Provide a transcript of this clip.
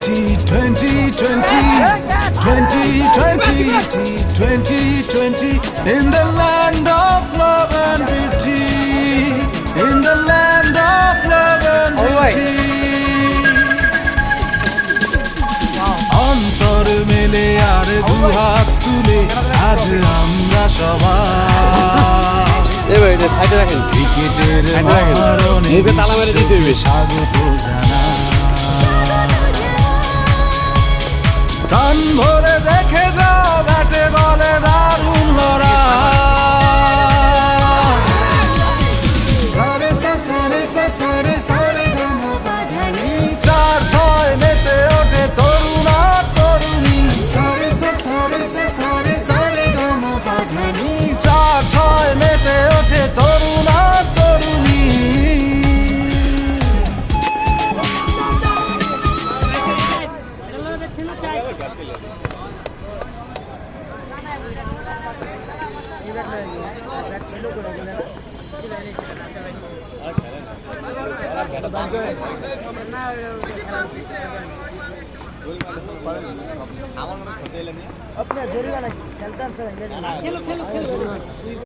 2020 in the land of love and beauty, in the land of love and beauty. অন্তর মেলে আর দুহাত তুলে আজ আমরা সবাই ক্রিকেটের মহারণে বিশ্বকে স্বাগত জানাই। প্রাণ ভরে দেখে যাও ব্যাটে বলে দারুণ লড়াই। সারে সা সারে সা সারে সারে চার ছয় মেতে ওঠে তরুণ আর তরুণী। সারে সা সারে সা সারে সারে চার ছয় মেতে ওঠে তরুণ আর তরুণী। अपने जरिमाना खेलता